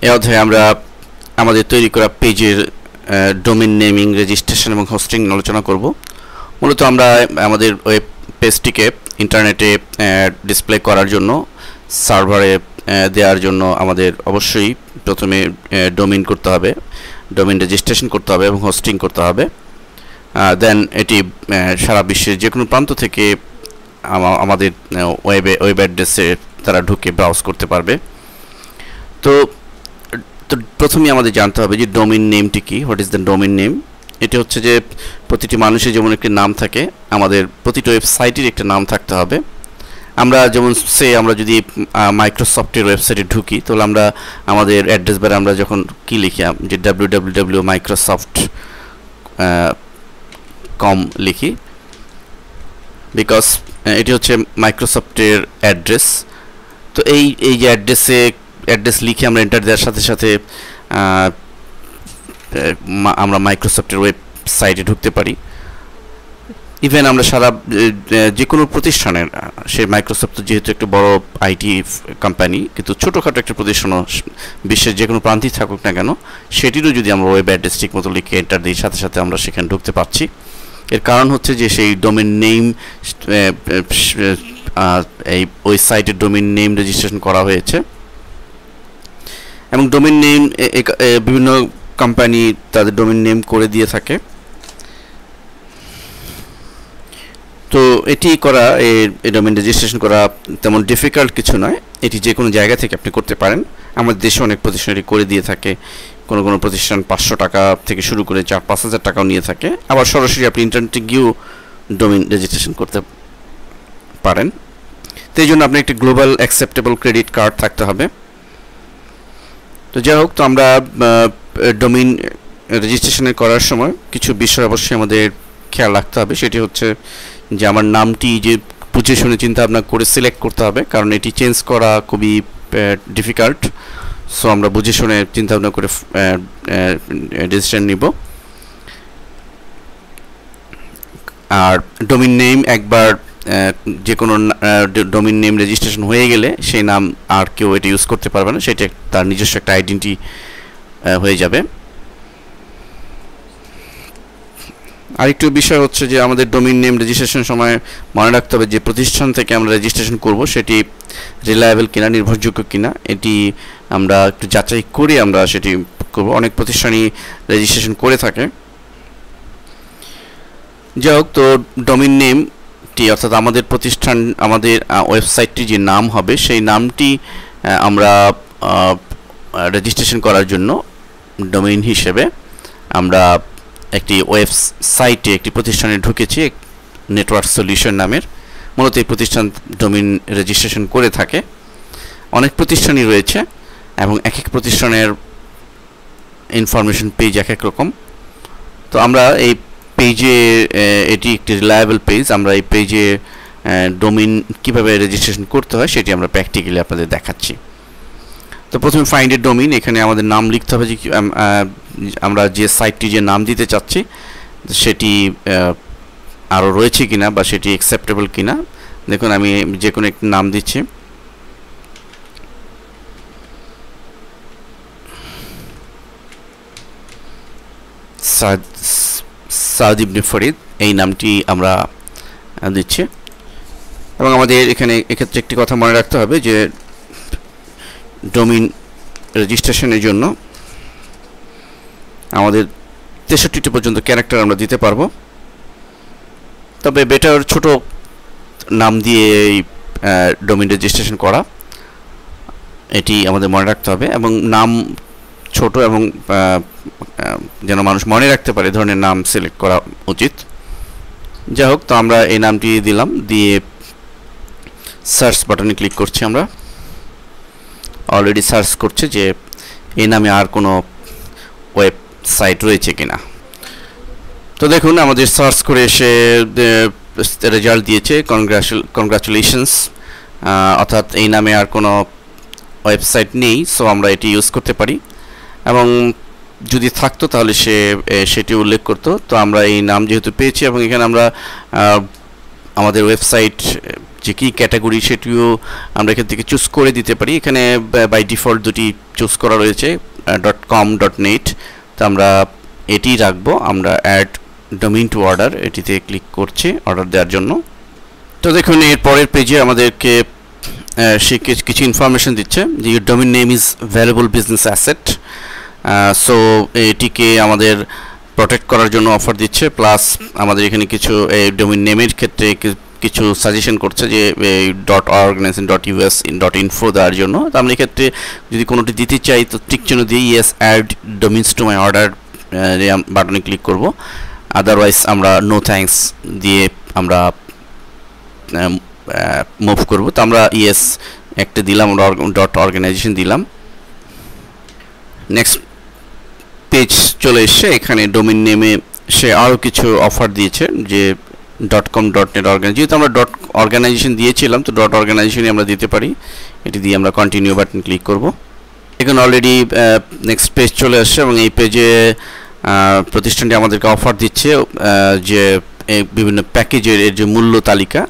এই অধ্যায়ে আমরা আমাদের তৈরি করা পেজের ডোমেইন নেমিং, রেজিস্ট্রেশন এবং হোস্টিং আলোচনা করব। মূলত আমরা আমাদের ওয়েব পেজটিকে ইন্টারনেটে ডিসপ্লে করার জন্য, সার্ভারে দেওয়ার জন্য আমাদের অবশ্যই প্রথমে ডোমেইন করতে হবে, ডোমেইন রেজিস্ট্রেশন করতে হবে এবং হোস্টিং করতে হবে। দেন এটি সারা বিশ্বের যে কোনো প্রান্ত থেকে আমাদের ওয়েব অ্যাড্রেসে তারা ঢুকে ব্রাউজ করতে পারবে। তো প্রথমেই আমাদের জানতে হবে যে ডোমেইন নেমটি কি, what is the domain name. এটি হচ্ছে যে প্রতিটি মানুষের যেমন একটি নাম থাকে, আমাদের প্রতিটি ওয়েবসাইটের একটা নাম থাকতে হবে। আমরা যেমন আমরা যদি মাইক্রোসফটের ওয়েবসাইটে ঢুকি, তাহলে আমরা আমাদের অ্যাড্রেস বারে আমরা যখন কি লিখি, যে www.microsoft.com লিখি, বিকজ এটি হচ্ছে মাইক্রোসফটের অ্যাড্রেস। তো এই যে অ্যাড্রেস লিখে আমরা এন্টার দেওয়ার সাথে সাথে আমরা মাইক্রোসফটের ওয়েবসাইটে ঢুকতে পারি। ইভেন আমরা সারা যে কোনো প্রতিষ্ঠানের, সে মাইক্রোসফট যেহেতু একটা বড় আইটি কোম্পানি, কিন্তু ছোটোখাটো একটা প্রতিষ্ঠানও বিশ্বের যে কোনো প্রান্তেই থাকুক না কেন, সেটিরও যদি আমরা ওয়েব অ্যাড্রেস ঠিক মতো লিখে এন্টার দিই, সাথে সাথে আমরা সেখানে ঢুকতে পারছি। এর কারণ হচ্ছে যে সেই ডোমেইন নেম, এই ওই সাইটের ডোমেইন নেম রেজিস্ট্রেশন করা হয়েছে। এবং ডোমেইন নেম বিভিন্ন কোম্পানি তাদের ডোমেইন নেম করে দিয়ে থাকে। তো এটি করা, এই ডোমেইন রেজিস্ট্রেশন করা তেমন ডিফিকাল্ট কিছু নয়। এটি যে কোনো জায়গা থেকে আপনি করতে পারেন। আমাদের দেশে অনেক প্রতিষ্ঠান এটি করে দিয়ে থাকে। কোনো কোনো প্রতিষ্ঠান 500 টাকা থেকে শুরু করে 4-5 হাজার টাকাও নিয়ে থাকে। আবার সরাসরি আপনি ইন্টারনেটে গিয়েও ডোমেইন রেজিস্ট্রেশন করতে পারেন। তো এই জন্য আপনার একটি গ্লোবাল অ্যাকসেপ্টেবল ক্রেডিট কার্ড থাকতে হবে। তো যাই হোক, তো আমরা ডোমেইন রেজিস্ট্রেশন করার সময় কিছু বিষয় অবশ্যই আমাদের খেয়াল রাখতে হবে। সেটি হচ্ছে যে আমার নামটি যে বুঝে শুনে চিন্তা ভাবনা করে সিলেক্ট করতে হবে, কারণ এটি চেঞ্জ করা খুবই ডিফিকাল্ট। সো আমরা বুঝে শুনে চিন্তা ভাবনা করে রেজিস্ট্রেশন নিব। আর ডোমেইন নেম একবার যে কোনো ডোমেইন নেম রেজিস্ট্রেশন হয়ে গেলে সেই নাম আর কেউ এটা ইউজ করতে পারবে না, সেটা তার নিজস্ব একটা আইডেন্টিটি হয়ে যাবে। আরেকটু বিষয় হচ্ছে যে আমাদের ডোমেইন নেম রেজিস্ট্রেশনের সময় মনে রাখতে হবে যে প্রতিষ্ঠান থেকে আমরা রেজিস্ট্রেশন করব সেটি রিলায়েবল কিনা, নির্ভরযোগ্য কিনা, এটি আমরা একটু যাচাই করে আমরা সেটি করব। অনেক প্রতিষ্ঠানই রেজিস্ট্রেশন করে থাকে। যাই হোক, তো ডোমেইন নেমটি অর্থাৎ আমাদের প্রতিষ্ঠান, আমাদের ওয়েবসাইটটি যে নাম হবে, সেই নামটি আমরা রেজিস্ট্রেশন করার জন্য ডোমেইন হিসেবে আমরা একটি ওয়েবসাইটে, একটি প্রতিষ্ঠানে ঢুকেছি, নেটওয়ার্ক সলিউশন নামের। মূলত এই প্রতিষ্ঠান ডোমেইন রেজিস্ট্রেশন করে থাকে। অনেক প্রতিষ্ঠানই রয়েছে এবং এক এক প্রতিষ্ঠানের ইনফরমেশন পেজ এক এক রকম। তো আমরা এই পেজে, এটি একটি রিলায়েবল পেজ, আমরা এই পেজে ডোমেইন কীভাবে রেজিস্ট্রেশন করতে হয় সেটি আমরা প্র্যাকটিক্যালি আপনাদের দেখাচ্ছি। তো প্রথমে ফাইন্ড এ ডোমেইন, এখানে আমাদের নাম লিখতে হবে যে আমরা যে সাইটটি যে নাম দিতে চাচ্ছি সেটি আরও রয়েছে কিনা বা সেটি অ্যাকসেপ্টেবল কিনা। দেখুন আমি যে কোনো একটি নাম দিচ্ছি। সাদ ইবনে ফরিদ, এই নামটি আমরা দিচ্ছি। এবং আমাদের এক্ষেত্রে একটি কথা মনে রাখতে হবে যে ডোমেইন রেজিস্ট্রেশনের জন্য আমাদের 63টি পর্যন্ত ক্যারেক্টার আমরা দিতে পারবো। তবে বেটার ছোট নাম দিয়ে এই ডোমেইন রেজিস্ট্রেশন করা, এটি আমাদের মনে রাখতে হবে। এবং নাম ছোট এবং যেন মানুষ মনে রাখতে পারে ধরনের নাম সিলেক্ট করা উচিত। যাই হোক, তো আমরা এই নামটি দিলাম, দিয়ে সার্চ বাটনে ক্লিক করছি। আমরা অলরেডি সার্চ করছে যে এই নামে আর কোনো ওয়েবসাইট রয়েছে কিনা। তো দেখুন আমাদের সার্চ করে এসে রেজাল্ট দিয়েছে কনগ্রাচুলেশনস, অর্থাৎ এই নামে আর কোনো ওয়েবসাইট নেই। সো আমরা এটি ইউজ করতে পারি, এবং যদি থাকতো তাহলে সেটি উল্লেখ করতো। তো আমরা এই নাম যেহেতু পেয়েছি এবং এখানে আমরা আমাদের ওয়েবসাইট যে কি ক্যাটাগরি সেটিও আমরা এখান থেকে চুজ করে দিতে পারি। এখানে বাই ডিফল্ট দুটি চুজ করা রয়েছে, .com .net, তো আমরা এটি রাখবো। আমরা অ্যাড ডোমেইন টু অর্ডার এটিতে ক্লিক করছি অর্ডার দেওয়ার জন্য। তো দেখুন এর পরের পেজে আমাদেরকে সে কিছু ইনফরমেশন দিচ্ছে যে your domain name is valuable business asset. So এটিকে আমাদের প্রোটেক্ট করার জন্য অফার দিচ্ছে, প্লাস আমাদের এখানে কিছু ডোমেইন নেমের ক্ষেত্রে কিছু সাজেশন করছে যে .org.us .info দেওয়ার জন্য। তো আমরা এক্ষেত্রে যদি কোনোটি দিতে চাই তো টিক চিহ্ন দিয়ে yes add domains to my order বাটনে ক্লিক করব। আদারওয়াইজ আমরা নো থ্যাঙ্কস দিয়ে আমরা মুভ করব। তো আমরা ইয়েস একটা দিলাম, .organization দিলাম। নেক্সট পেজ চলে এসছে, এখানে ডোমেইন নেমে সে আরও কিছু অফার দিয়েছে যে .com .net অর্গানাইজেশন, যেহেতু আমরা .organization দিয়েছিলাম তো .organization আমরা দিতে পারি। এটি দিয়ে আমরা কন্টিনিউ বাটন ক্লিক করব। এখানে অলরেডি নেক্সট পেজ চলে আসছে এবং এই পেজে প্রতিষ্ঠানটি আমাদেরকে অফার দিচ্ছে যে বিভিন্ন প্যাকেজের এর যে মূল্য তালিকা,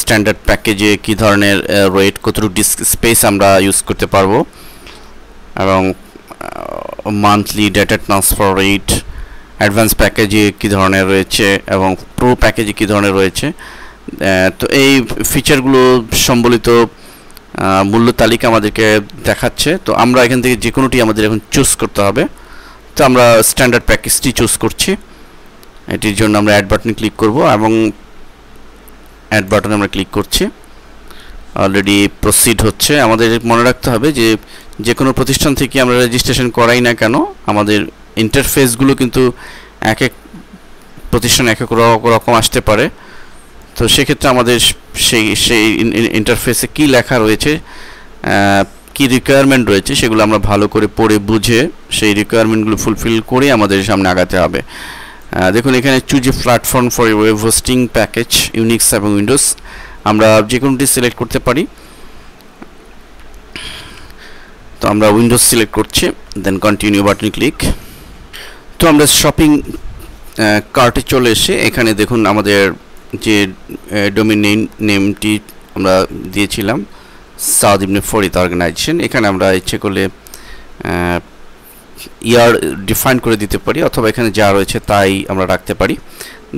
স্ট্যান্ডার্ড প্যাকেজে কী ধরনের রেট, কতটুকু ডিস্ক স্পেস আমরা ইউজ করতে পারবো, এবং monthly data transfer rate, advance প্যাকেজে কী ধরনের রয়েছে এবং প্রো প্যাকেজে কী ধরনের রয়েছে। তো এই ফিচারগুলো সম্বলিত মূল্য তালিকা আমাদেরকে দেখাচ্ছে। তো আমরা এখান থেকে যে কোনোটি আমাদের এখন চুজ করতে হবে। তো আমরা স্ট্যান্ডার্ড প্যাকেজটি চুজ করছি। এটির জন্য আমরা অ্যাড বাটনে ক্লিক করব এবং অ্যাড বাটনে আমরা ক্লিক করছি। অলরেডি প্রসিড হচ্ছে। আমাদের মনে রাখতে হবে যে যে কোনো প্রতিষ্ঠান থেকে আমরা রেজিস্ট্রেশন করাই না কেন, আমাদের ইন্টারফেসগুলো কিন্তু এক এক প্রতিষ্ঠান এক এক রকম আসতে পারে। তো সেক্ষেত্রে আমাদের সেই ইন্টারফেসে কী লেখা রয়েছে, কি রিকোয়ারমেন্ট রয়েছে, সেগুলো আমরা ভালো করে পড়ে বুঝে সেই রিকোয়ারমেন্টগুলো ফুলফিল করে আমাদের সামনে আগাতে হবে। দেখুন এখানে choose a platform for web hosting package Unix এবং উইন্ডোজ, আমরা যে কোনোটি সিলেক্ট করতে পারি। তো আমরা উইন্ডোজ সিলেক্ট করছি, দেন কন্টিনিউ বাটন ক্লিক। তো আমরা শপিং কার্টে চলে এসে এখানে দেখুন আমাদের যে ডোমেইন নেমটি আমরা দিয়েছিলাম সাউদ ইবনে ফরিদ অর্গানাইজেশন, এখানে আমরা ইচ্ছে করলে ইয়ার ডিফাইন করে দিতে পারি অথবা এখানে যা রয়েছে তাই আমরা রাখতে পারি।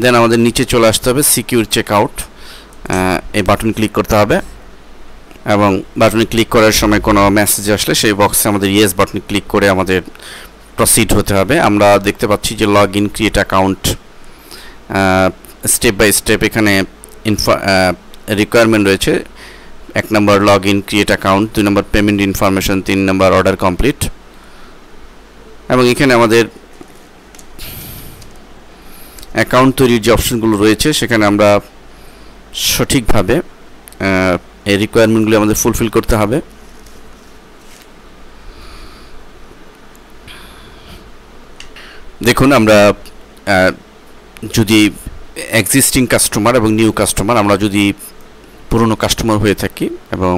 দেন আমাদের নিচে চলে আসতে হবে সিকিউর চেক আউট, এই বাটন ক্লিক করতে হবে এবং বাটনে ক্লিক করার সময় কোনো মেসেজ আসলে সেই বক্সে আমাদের ইয়েস বাটনে ক্লিক করে আমাদের প্রসিড হতে হবে। আমরা দেখতে পাচ্ছি যে log in create account, step by step এখানে রিকোয়ারমেন্ট রয়েছে। 1 নম্বর লগ ইন ক্রিয়েট অ্যাকাউন্ট, 2 নম্বর পেমেন্ট ইনফরমেশন, 3 নম্বর অর্ডার কমপ্লিট। এবং এখানে আমাদের অ্যাকাউন্ট তৈরির যে অপশনগুলো রয়েছে সেখানে আমরা সঠিকভাবে এই রিকোয়ারমেন্টগুলো আমাদের ফুলফিল করতে হবে। দেখুন আমরা যদি এক্সিস্টিং কাস্টমার এবং নিউ কাস্টমার, আমরা যদি পুরনো কাস্টমার হয়ে থাকি এবং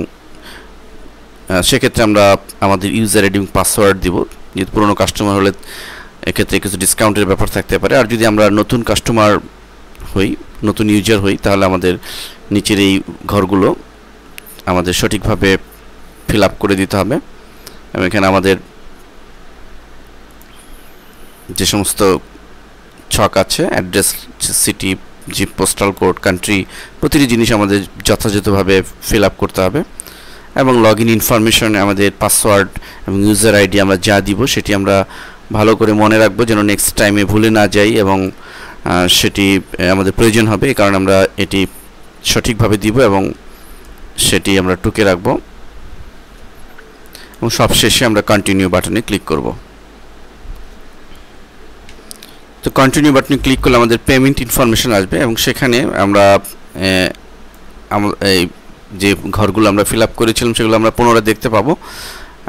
সেক্ষেত্রে আমরা আমাদের ইউজার আইডি এবং পাসওয়ার্ড দিব। যদি পুরনো কাস্টমার হলে এক্ষেত্রে কিছু ডিসকাউন্টের ব্যাপার থাকতে পারে, আর যদি আমরা নতুন কাস্টমার হই, নতুন ইউজার হই, তাহলে আমাদের নিচের এই ঘরগুলো আমাদের সঠিকভাবে ফিল আপ করে দিতে হবে। এবং এখানে আমাদের যে সমস্ত ছক আছে, address, city, zip, postal code, country, প্রতিটি জিনিস আমাদের যথাযথভাবে ফিল আপ করতে হবে। এবং লগ ইন ইনফরমেশন, আমাদের পাসওয়ার্ড এবং ইউজার আইডি আমরা যা দিব সেটি আমরা ভালো করে মনে রাখবো যেন নেক্সট টাইমে ভুলে না যাই, এবং সেটি আমাদের প্রয়োজন হবে, এই কারণে আমরা এটি সঠিকভাবে দিব এবং সেটি আমরা টুকে রাখবো। এবং সবশেষে আমরা কন্টিনিউ বাটনে ক্লিক করব। তো কন্টিনিউ বাটনে ক্লিক করলে আমাদের পেমেন্ট ইনফরমেশন আসবে এবং সেখানে আমরা এই যে ঘরগুলো আমরা ফিল আপ করেছিলাম সেগুলো আমরা পুনরায় দেখতে পাবো।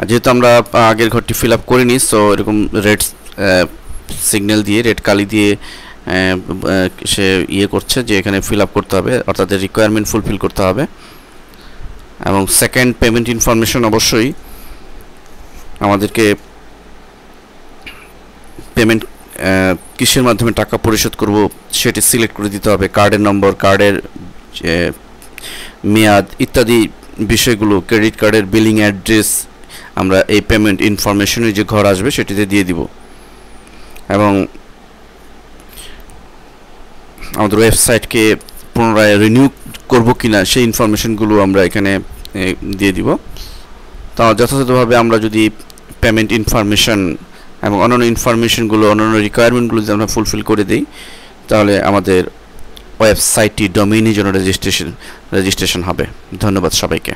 যেহেতু আমরা আগের ঘরটি ফিল আপ করিনি, সো এরকম রেড সিগন্যাল দিয়ে, রেড কালি দিয়ে সে করছে যে এখানে ফিল আপ করতে হবে, অর্থাৎ রিকোয়ারমেন্ট ফুলফিল করতে হবে। এবং সেকেন্ড পেমেন্ট ইনফরমেশন অবশ্যই আমাদেরকে পেমেন্ট কিসের মাধ্যমে টাকা পরিশোধ করব সেটি সিলেক্ট করে দিতে হবে। কার্ডের নম্বর, কার্ডের মেয়াদ ইত্যাদি বিষয়গুলো, ক্রেডিট কার্ডের বিলিং অ্যাড্রেস আমরা এই পেমেন্ট ইনফরমেশনের যে ঘর আসবে সেটিতে দিয়ে দিব। এবং আমাদের ওয়েবসাইটকে পুনরায় রিনিউ করব কিনা সেই ইনফরমেশনগুলো আমরা এখানে দিয়ে দিব। তা যথাযথভাবে আমরা যদি পেমেন্ট ইনফরমেশন এবং অন্যান্য ইনফরমেশনগুলো, অন্যান্য রিকোয়ারমেন্টগুলো যদি আমরা ফুলফিল করে দিই, তাহলে আমাদের ওয়েবসাইটটি ডোমেইনের জন্য রেজিস্ট্রেশন হবে। ধন্যবাদ সবাইকে।